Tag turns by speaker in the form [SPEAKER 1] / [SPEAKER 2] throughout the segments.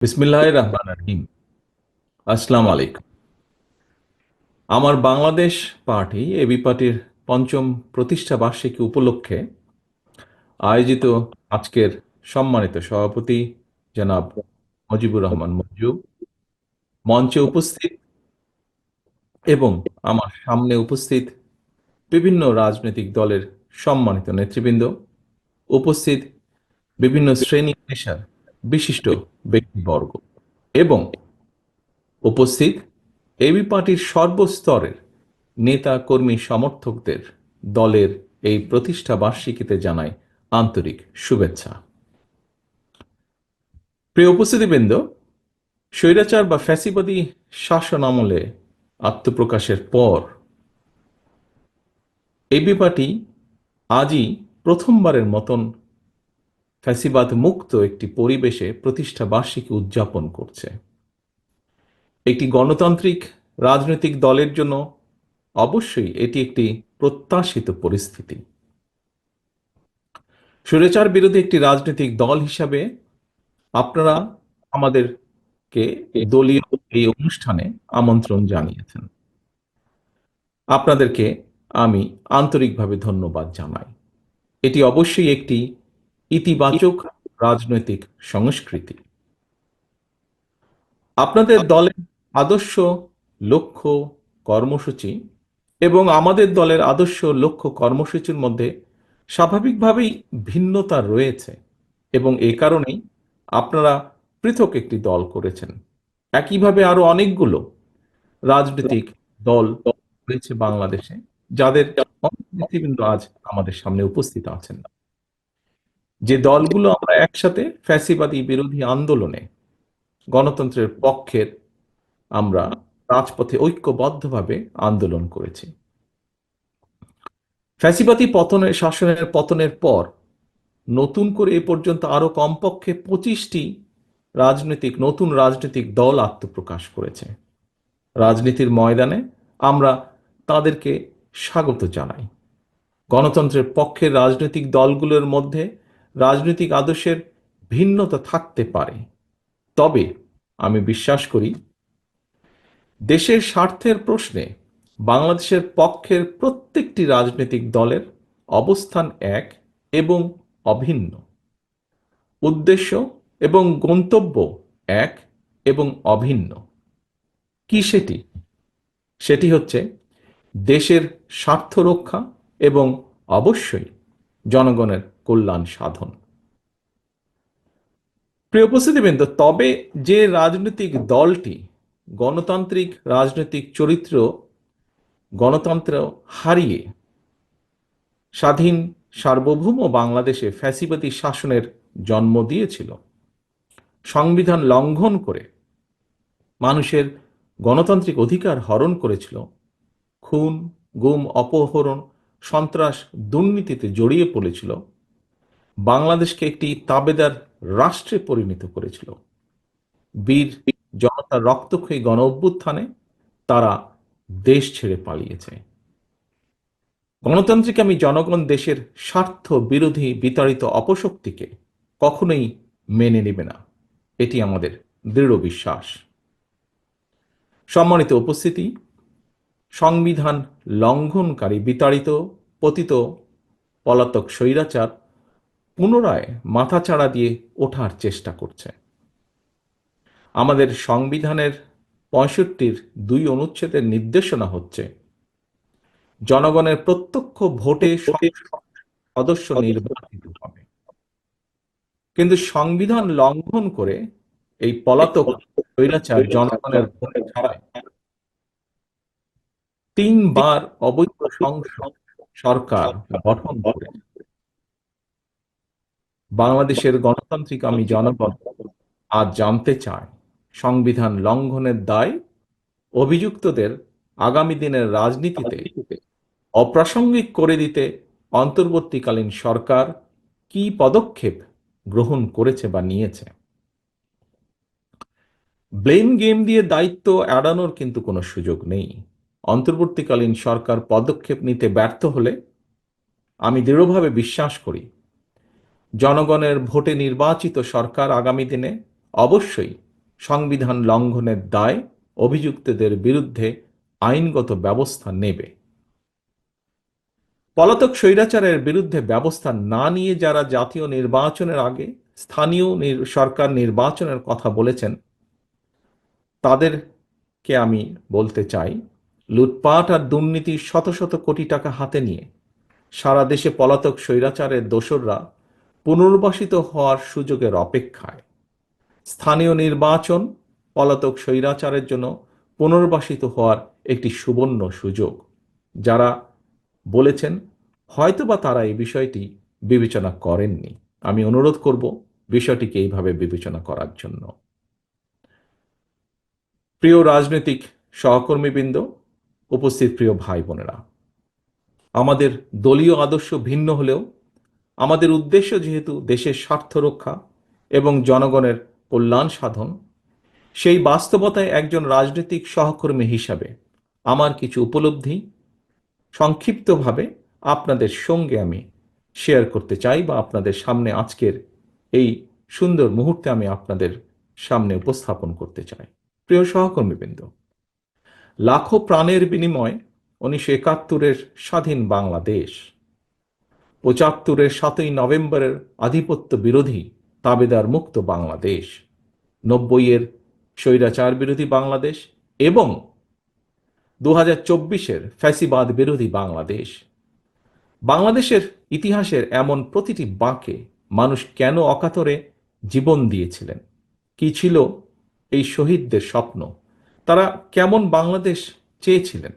[SPEAKER 1] বিসমিল্লাহির রহমানির রহিম। আসসালামু আলাইকুম। আমার বাংলাদেশ পার্টি এবি পার্টির পঞ্চম প্রতিষ্ঠা বার্ষিকী উপলক্ষে আয়োজিত আজকের সম্মানিত সভাপতি জনাব মুজিবুর রহমান মঞ্জু, মঞ্চে উপস্থিত এবং আমার সামনে উপস্থিত বিভিন্ন রাজনৈতিক দলের সম্মানিত নেতৃবৃন্দ, উপস্থিত বিভিন্ন শ্রেণী পেশার বিশিষ্ট ব্যক্তিবর্গ এবং উপস্থিত এবি পার্টির সর্বস্তরের নেতা কর্মী সমর্থকদের দলের এই প্রতিষ্ঠা বার্ষিকীতে জানাই আন্তরিক শুভেচ্ছা। প্রিয় উপস্থিতিবৃন্দ, স্বৈরাচার বা ফ্যাসিবাদী শাসন আমলে আত্মপ্রকাশের পর এবি পার্টি আজই প্রথমবারের মতন ফ্যাসিবাদ মুক্ত একটি পরিবেশে প্রতিষ্ঠা বার্ষিকী উদযাপন করছে। একটি গণতান্ত্রিক রাজনৈতিক দলের জন্য অবশ্যই এটি একটি প্রত্যাশিত পরিস্থিতি। স্বৈরাচার বিরোধী একটি রাজনৈতিক দল হিসাবে আপনারা আমাদেরকে দলীয় এই অনুষ্ঠানে আমন্ত্রণ জানিয়েছেন। আপনাদেরকে আমি আন্তরিকভাবে ধন্যবাদ জানাই। এটি অবশ্যই একটি ইতিবাচক রাজনৈতিক সংস্কৃতি। আপনাদের দলের আদর্শ, লক্ষ্য, কর্মসূচি এবং আমাদের দলের আদর্শ, লক্ষ্য, কর্মসূচির মধ্যে স্বাভাবিকভাবেই ভিন্নতা রয়েছে এবং এ কারণেই আপনারা পৃথক একটি দল করেছেন। একইভাবে আরো অনেকগুলো রাজনৈতিক দল রয়েছে বাংলাদেশে, যাদের অনেক নেতৃবৃন্দ আজ আমাদের সামনে উপস্থিত আছেন। যে দলগুলো আমরা একসাথে ফ্যাসিবাদী বিরোধী আন্দোলনে গণতন্ত্রের পক্ষের আমরা রাজপথে ঐক্যবদ্ধভাবে আন্দোলন করেছি। ফ্যাসিবাদী শাসনের পতনের পর নতুন করে এ পর্যন্ত আরো কমপক্ষে 25টি নতুন রাজনৈতিক দল আত্মপ্রকাশ করেছে। রাজনীতির ময়দানে আমরা তাদেরকে স্বাগত জানাই। গণতন্ত্রের পক্ষের রাজনৈতিক দলগুলোর মধ্যে রাজনৈতিক আদর্শের ভিন্নতা থাকতে পারে, তবে আমি বিশ্বাস করি দেশের স্বার্থের প্রশ্নে বাংলাদেশের পক্ষের প্রত্যেকটি রাজনৈতিক দলের অবস্থান এক এবং অভিন্ন। উদ্দেশ্য এবং গন্তব্য এক এবং অভিন্ন। কি সেটি? সেটি হচ্ছে দেশের স্বার্থ রক্ষা এবং অবশ্যই জনগণের কল্যাণ সাধন। প্রিয় উপস্থিতিবৃন্দ, তবে যে রাজনৈতিক দলটি গণতান্ত্রিক রাজনৈতিক চরিত্র, গণতন্ত্র হারিয়ে স্বাধীন সার্বভৌম বাংলাদেশে ফ্যাসিবাদী শাসনের জন্ম দিয়েছিল, সংবিধান লঙ্ঘন করে মানুষের গণতান্ত্রিক অধিকার হরণ করেছিল, খুন, গুম, অপহরণ, সন্ত্রাস, দুর্নীতিতে জড়িয়ে পড়েছিল, বাংলাদেশকে একটি তাবেদার রাষ্ট্রে পরিণত করেছিল, বীর জনতার রক্তক্ষয়ী গণ অভ্যুত্থানে তারা দেশ ছেড়ে পালিয়েছে। গণতান্ত্রিক জনগণ দেশের স্বার্থ বিরোধী বিতাড়িত অপশক্তিকে কখনোই মেনে নেবে না, এটি আমাদের দৃঢ় বিশ্বাস। সম্মানিত উপস্থিতি, সংবিধান লঙ্ঘনকারী বিতাড়িত পতিত পলাতক স্বৈরাচার পুনরায় মাথাচাড়া দিয়ে ওঠার চেষ্টা করছে। আমাদের সংবিধানের 65-র 2 অনুচ্ছেদের নির্দেশনা হচ্ছে জনগণের প্রত্যক্ষ ভোটে সদস্য নির্বাচিত হবে। কিন্তু সংবিধান লঙ্ঘন করে এই পলাতক স্বৈরাচার জনগণের ভোট ছাড়াই 3বার অবৈধ সংসদ সরকার গঠন করে বাংলাদেশের গণতান্ত্রিক জনগণ আজ জানতে চায় সংবিধান লঙ্ঘনের দায় অভিযুক্তদের আগামী দিনের রাজনীতিতে অপ্রাসঙ্গিক করে দিতে অন্তর্বর্তীকালীন সরকার কি পদক্ষেপ গ্রহণ করেছে বা নিয়েছে। ব্লেম গেম দিয়ে দায়িত্ব এড়ানোর কিন্তু কোনো সুযোগ নেই। অন্তর্বর্তীকালীন সরকার পদক্ষেপ নিতে ব্যর্থ হলে আমি দৃঢ়ভাবে বিশ্বাস করি জনগণের ভোটে নির্বাচিত সরকার আগামী দিনে অবশ্যই সংবিধান লঙ্ঘনের দায় অভিযুক্তদের বিরুদ্ধে আইনগত ব্যবস্থা নেবে। পলাতক স্বৈরাচারের বিরুদ্ধে ব্যবস্থা না নিয়ে যারা জাতীয় নির্বাচনের আগে স্থানীয় সরকার নির্বাচনের কথা বলেছেন, তাদেরকে আমি বলতে চাই, লুটপাট আর দুর্নীতির শত শত কোটি টাকা হাতে নিয়ে সারা দেশে পলাতক স্বৈরাচারের দোসররা পুনর্বাসিত হওয়ার সুযোগের অপেক্ষায়। স্থানীয় নির্বাচন পলাতক স্বৈরাচারের জন্য পুনর্বাসিত হওয়ার একটি সুবর্ণ সুযোগ। যারা বলেছেন হয়তোবা তারা এই বিষয়টি বিবেচনা করেননি। আমি অনুরোধ করব বিষয়টিকে এইভাবে বিবেচনা করার জন্য। প্রিয় রাজনৈতিক সহকর্মীবৃন্দ, উপস্থিত প্রিয় ভাই বোনেরা, আমাদের দলীয় আদর্শ ভিন্ন হলেও আমাদের উদ্দেশ্য যেহেতু দেশের স্বার্থ রক্ষা এবং জনগণের কল্যাণ সাধন, সেই বাস্তবতায় একজন রাজনৈতিক সহকর্মী হিসাবে আমার কিছু উপলব্ধি সংক্ষিপ্তভাবে আপনাদের সঙ্গে আমি শেয়ার করতে চাই, বা আপনাদের সামনে আজকের এই সুন্দর মুহূর্তে আমি আপনাদের সামনে উপস্থাপন করতে চাই। প্রিয় সহকর্মীবৃন্দ, লাখো প্রাণের বিনিময় 1971-এর স্বাধীন বাংলাদেশ, 75-এর 7ই নভেম্বরের আধিপত্য বিরোধী তাবেদার মুক্ত বাংলাদেশ, 90-এর স্বৈরাচার বিরোধী বাংলাদেশ এবং 2024-এর ফ্যাসিবাদ বিরোধী বাংলাদেশ। বাংলাদেশের ইতিহাসের এমন প্রতিটি বাঁকে মানুষ কেন অকাতরে জীবন দিয়েছিলেন? কি ছিল এই শহীদদের স্বপ্ন? তারা কেমন বাংলাদেশ চেয়েছিলেন?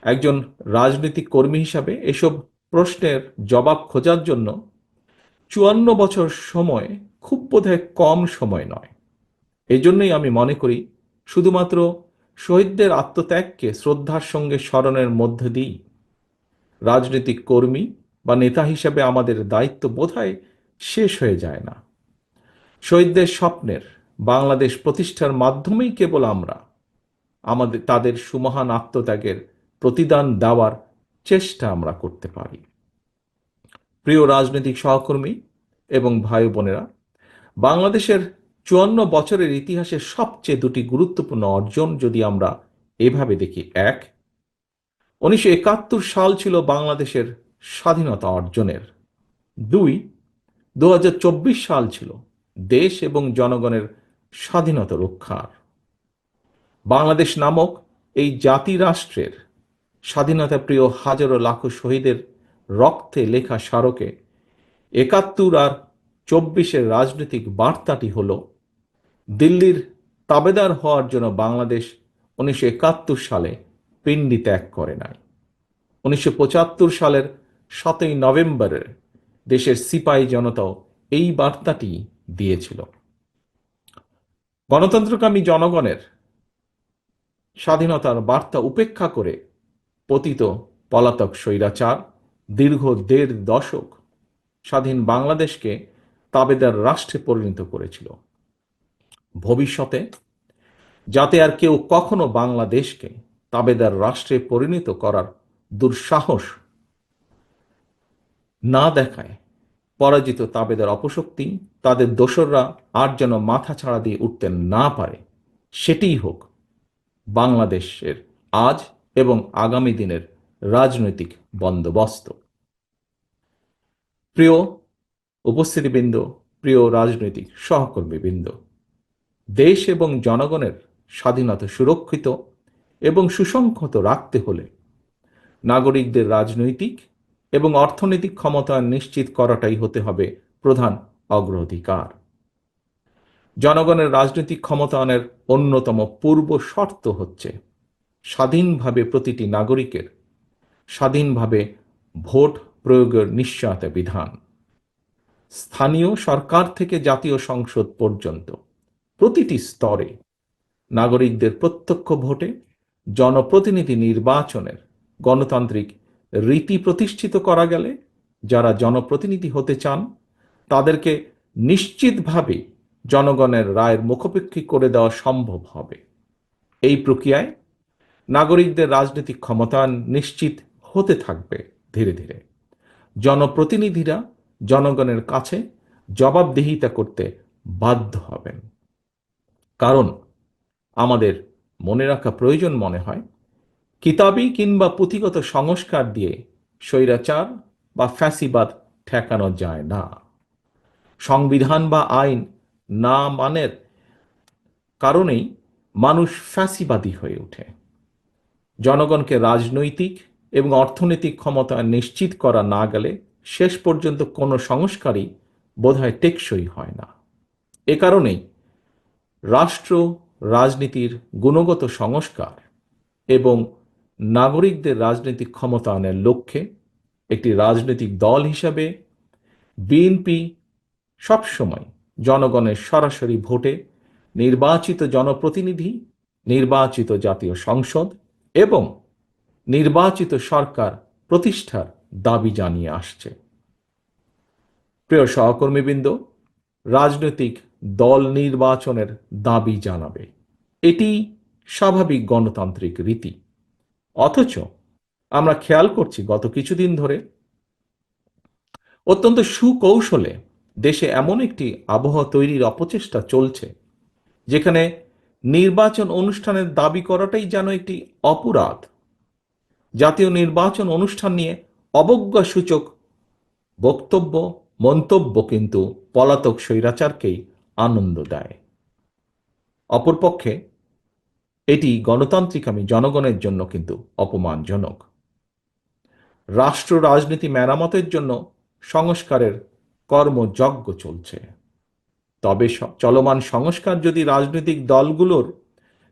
[SPEAKER 1] একজন রাজনৈতিক কর্মী হিসাবে এসব প্রশ্নের জবাব খোঁজার জন্য 54 বছর সময় খুব বোধহয় কম সময় নয়। এজন্যই আমি মনে করি শুধুমাত্র শহীদদের আত্মত্যাগকে শ্রদ্ধার সঙ্গে স্মরণের মধ্য দিয়েই রাজনৈতিক কর্মী বা নেতা হিসেবে আমাদের দায়িত্ব বোধহয় শেষ হয়ে যায় না। শহীদদের স্বপ্নের বাংলাদেশ প্রতিষ্ঠার মাধ্যমেই কেবল আমরা তাদের সুমহান আত্মত্যাগের প্রতিদান দেওয়ার চেষ্টা আমরা করতে পারি। প্রিয় রাজনৈতিক সহকর্মী এবং ভাই বোনেরা, বাংলাদেশের 54 বছরের ইতিহাসের সবচেয়ে দুটি গুরুত্বপূর্ণ অর্জন যদি আমরা এভাবে দেখি: 1, 1971 সাল ছিল বাংলাদেশের স্বাধীনতা অর্জনের। 2, 2024 সাল ছিল দেশ এবং জনগণের স্বাধীনতা রক্ষার। বাংলাদেশ নামক এই জাতি রাষ্ট্রের স্বাধীনতা প্রিয় হাজারো লাখো শহীদের রক্তে লেখা স্মারকে 71 আর 24-এর রাজনৈতিক বার্তাটি হল, দিল্লির তাবেদার হওয়ার জন্য বাংলাদেশ 1971 সালে পিণ্ডি ত্যাগ করে নাই। 1975 সালের 7ই নভেম্বরের দেশের সিপাহী জনতাও এই বার্তাটি দিয়েছিল। গণতন্ত্রকামী জনগণের স্বাধীনতার বার্তা উপেক্ষা করে পতিত পলাতক স্বৈরাচার দীর্ঘ 1.5 দশক স্বাধীন বাংলাদেশকে তাবেদার রাষ্ট্রে পরিণত করেছিল। ভবিষ্যতে যাতে আর কেউ কখনো বাংলাদেশকে তাবেদার রাষ্ট্রে পরিণত করার দুঃসাহস না দেখায়, পরাজিত তাবেদার অপশক্তি তাদের দোসররা আর যেন মাথা ছাড়া দিয়ে উঠতে না পারে, সেটিই হোক বাংলাদেশের আজ এবং আগামী দিনের রাজনৈতিক বন্দোবস্ত। প্রিয় উপস্থিতিবৃন্দ, প্রিয় রাজনৈতিক সহকর্মীবৃন্দ, দেশ এবং জনগণের স্বাধীনতা সুরক্ষিত এবং সুসংহত রাখতে হলে নাগরিকদের রাজনৈতিক এবং অর্থনৈতিক ক্ষমতা নিশ্চিত করাটাই হতে হবে প্রধান অগ্রাধিকার। জনগণের রাজনৈতিক ক্ষমতায়নের অন্যতম পূর্ব শর্ত হচ্ছে স্বাধীনভাবে প্রতিটি নাগরিকের স্বাধীনভাবে ভোট প্রয়োগের নিশ্চয়তা বিধান। স্থানীয় সরকার থেকে জাতীয় সংসদ পর্যন্ত প্রতিটি স্তরে নাগরিকদের প্রত্যক্ষ ভোটে জনপ্রতিনিধি নির্বাচনের গণতান্ত্রিক রীতি প্রতিষ্ঠিত করা গেলে যারা জনপ্রতিনিধি হতে চান তাদেরকে নিশ্চিতভাবে জনগণের রায়ের মুখোপেক্ষী করে দেওয়া সম্ভব হবে। এই প্রক্রিয়ায় নাগরিকদের রাজনৈতিক ক্ষমতায়ন নিশ্চিত হতে থাকবে। ধীরে ধীরে জনপ্রতিনিধিরা জনগণের কাছে জবাবদিহিতা করতে বাধ্য হবেন। কারণ আমাদের মনে রাখা প্রয়োজন মনে হয়, কিতাবি কিংবা পুঁথিগত সংস্কার দিয়ে স্বৈরাচার বা ফ্যাসিবাদ ঠেকানো যায় না। সংবিধান বা আইন না মানের কারণেই মানুষ ফ্যাসিবাদী হয়ে ওঠে। জনগণকে রাজনৈতিক এবং অর্থনৈতিক ক্ষমতা নিশ্চিত করা না গেলে শেষ পর্যন্ত কোনো সংস্কারই বোধহয় টেকসই হয় না। এ কারণেই রাষ্ট্র রাজনীতির গুণগত সংস্কার এবং নাগরিকদের রাজনৈতিক ক্ষমতায়নের লক্ষ্যে একটি রাজনৈতিক দল হিসাবে বিএনপি সবসময় জনগণের সরাসরি ভোটে নির্বাচিত জনপ্রতিনিধি, নির্বাচিত জাতীয় সংসদ এবং নির্বাচিত সরকার প্রতিষ্ঠার দাবি জানিয়ে আসছে। প্রিয় সহকর্মীবৃন্দ, রাজনৈতিক দল নির্বাচনের দাবি জানাবে, এটি স্বাভাবিক গণতান্ত্রিক রীতি। অথচ আমরা খেয়াল করছি গত কিছুদিন ধরে অত্যন্ত সুকৌশলে দেশে এমন একটি আবহাওয়া তৈরির অপচেষ্টা চলছে, যেখানে নির্বাচন অনুষ্ঠানের দাবি করাটাই যেন একটি অপরাধ। জাতীয় নির্বাচন অনুষ্ঠান নিয়ে অবজ্ঞাসূচক বক্তব্য, মন্তব্য কিন্তু পলাতক স্বৈরাচারকেই আনন্দ দেয়। অপরপক্ষে এটি গণতান্ত্রিকামী জনগণের জন্য কিন্তু অপমানজনক। রাষ্ট্র রাজনীতি মেরামতের জন্য সংস্কারের কর্মযজ্ঞ চলছে। তবে চলমান সংস্কার যদি রাজনৈতিক দলগুলোর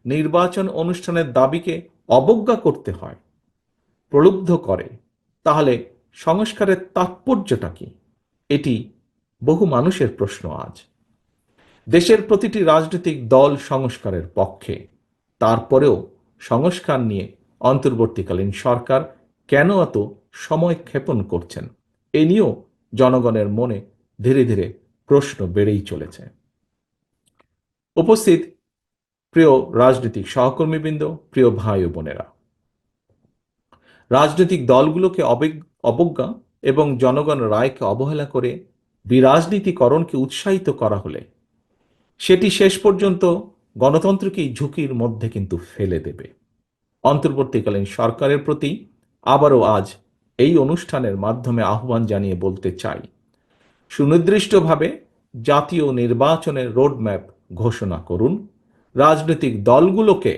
[SPEAKER 1] নির্বাচন অনুষ্ঠানের দাবিকে অবজ্ঞা করতে হয়, প্রলুব্ধ করে, তাহলে সংস্কারের তাৎপর্যটা কি? এটি বহু মানুষের প্রশ্ন আজ। দেশের প্রতিটি রাজনৈতিক দল সংস্কারের পক্ষে, তারপরেও সংস্কার নিয়ে অন্তর্বর্তীকালীন সরকার কেন এত সময় ক্ষেপণ করছেন, এ নিয়েও জনগণের মনে ধীরে ধীরে প্রশ্ন বেড়েই চলেছে। উপস্থিত প্রিয় রাজনৈতিক সহকর্মীবৃন্দ, প্রিয় ভাই ও বোনেরা, রাজনৈতিক দলগুলোকে অবজ্ঞা এবং জনগণের রায়কে অবহেলা করে বিরাজনীতিকরণকে উৎসাহিত করা হলে সেটি শেষ পর্যন্ত গণতন্ত্রকেই ঝুঁকির মধ্যে কিন্তু ফেলে দেবে। অন্তর্বর্তীকালীন সরকারের প্রতি আবারও আজ এই অনুষ্ঠানের মাধ্যমে আহ্বান জানিয়ে বলতে চাই, সুনির্দিষ্টভাবে জাতীয় নির্বাচনের রোডম্যাপ ঘোষণা করুন। রাজনৈতিক দলগুলোকে,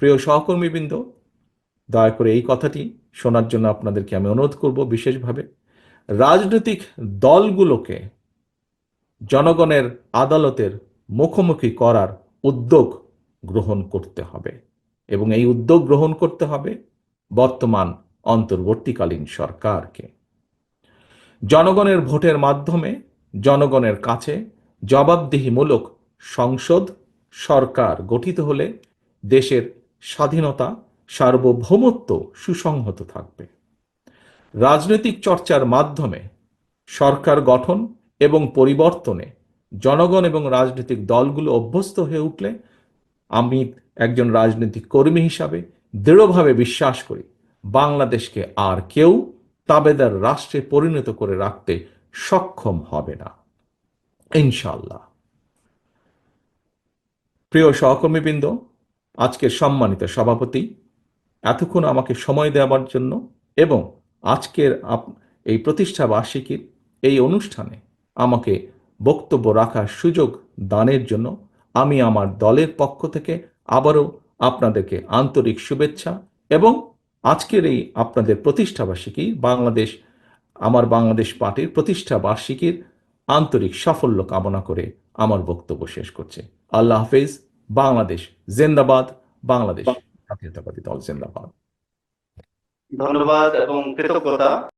[SPEAKER 1] প্রিয় সহকর্মীবৃন্দ, দয়া করে এই কথাটি শোনার জন্য আপনাদেরকে আমি অনুরোধ করব বিশেষভাবে, রাজনৈতিক দলগুলোকে জনগণের আদালতের মুখোমুখি করার উদ্যোগ গ্রহণ করতে হবে এবং এই উদ্যোগ গ্রহণ করতে হবে বর্তমান অন্তর্বর্তীকালীন সরকারকে। জনগণের ভোটের মাধ্যমে জনগণের কাছে জবাবদিহিমূলক সংসদ সরকার গঠিত হলে দেশের স্বাধীনতা, সার্বভৌমত্ব সুসংহত থাকবে। রাজনৈতিক চর্চার মাধ্যমে সরকার গঠন এবং পরিবর্তনে জনগণ এবং রাজনৈতিক দলগুলো অভ্যস্ত হয়ে উঠলে আমি একজন রাজনৈতিক কর্মী হিসাবে দৃঢ়ভাবে বিশ্বাস করি, বাংলাদেশকে আর কেউ তাবেদার রাষ্ট্রে পরিণত করে রাখতে সক্ষম হবে না, ইনশাআল্লাহ। প্রিয় সহকর্মীবৃন্দ, আজকের সম্মানিত সভাপতি, এতক্ষণ আমাকে সময় দেওয়ার জন্য এবং আজকের এই প্রতিষ্ঠা বার্ষিকীর এই অনুষ্ঠানে আমাকে বক্তব্য রাখার সুযোগ দানের জন্য আমি আমার দলের পক্ষ থেকে আবারও আপনাদেরকে আন্তরিক শুভেচ্ছা এবং আজকের এই আপনাদের প্রতিষ্ঠা বার্ষিকী আমার বাংলাদেশ পার্টির প্রতিষ্ঠা বার্ষিকীর আন্তরিক সাফল্য কামনা করে আমার বক্তব্য শেষ করছে। আল্লাহ হাফেজ। বাংলাদেশ জিন্দাবাদ। বাংলাদেশ জাতীয়তাবাদী দল জিন্দাবাদ।
[SPEAKER 2] ধন্যবাদ এবং কৃতজ্ঞতা।